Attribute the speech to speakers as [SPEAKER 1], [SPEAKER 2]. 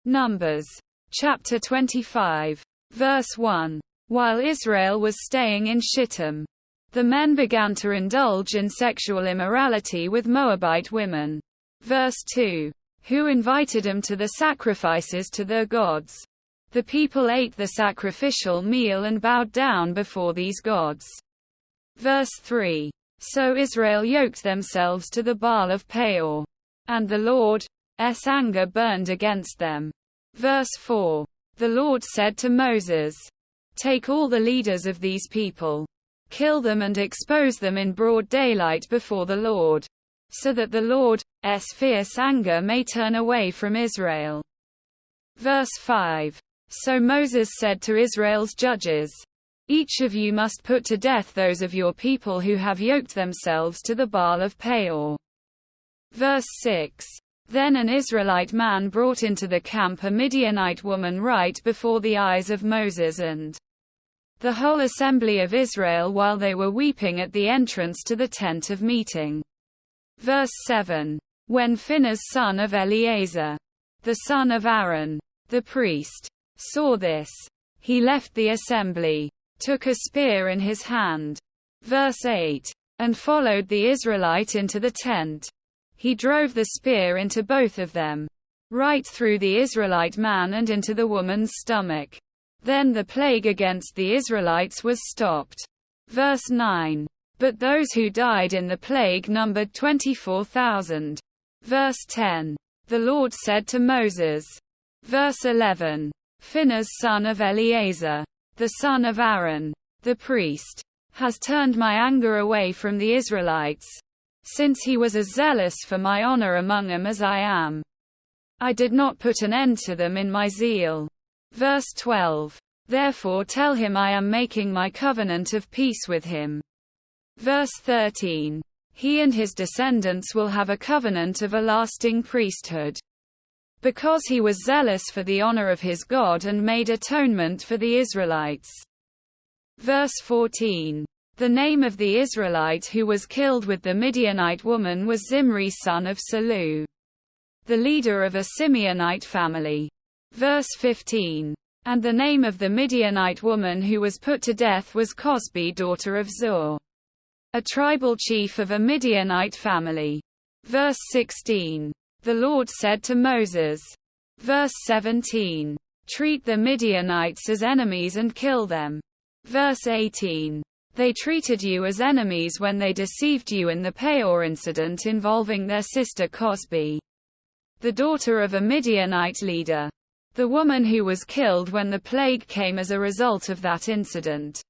[SPEAKER 1] Numbers. Chapter 25. Verse 1. While Israel was staying in Shittim, the men began to indulge in sexual immorality with Moabite women. Verse 2. Who invited them to the sacrifices to their gods. The people ate the sacrificial meal and bowed down before these gods. Verse 3. So Israel yoked themselves to the Baal of Peor. And the Lord's anger burned against them. Verse 4. The Lord said to Moses, take all the leaders of these people, kill them and expose them in broad daylight before the Lord, so that the Lord's fierce anger may turn away from Israel. Verse 5. So Moses said to Israel's judges, each of you must put to death those of your people who have yoked themselves to the Baal of Peor. Verse 6. Then an Israelite man brought into the camp a Midianite woman right before the eyes of Moses and the whole assembly of Israel while they were weeping at the entrance to the tent of meeting. Verse 7. When Phinehas son of Eleazar, the son of Aaron, the priest, saw this, he left the assembly, took a spear in his hand. Verse 8. And followed the Israelite into the tent. He drove the spear into both of them, right through the Israelite man and into the woman's stomach. Then the plague against the Israelites was stopped. Verse 9. But those who died in the plague numbered 24,000. Verse 10. The Lord said to Moses. Verse 11. Phinehas son of Eleazar, the son of Aaron, the priest, has turned my anger away from the Israelites, since he was as zealous for my honor among them as I am. I did not put an end to them in my zeal. Verse 12. Therefore tell him I am making my covenant of peace with him. Verse 13. He and his descendants will have a covenant of a lasting priesthood, because he was zealous for the honor of his God and made atonement for the Israelites. Verse 14. The name of the Israelite who was killed with the Midianite woman was Zimri son of Salu, the leader of a Simeonite family. Verse 15. And the name of the Midianite woman who was put to death was Cosbi daughter of Zur, a tribal chief of a Midianite family. Verse 16. The Lord said to Moses. Verse 17. Treat the Midianites as enemies and kill them. Verse 18. They treated you as enemies when they deceived you in the Peor incident involving their sister Cosbi, the daughter of a Midianite leader, the woman who was killed when the plague came as a result of that incident.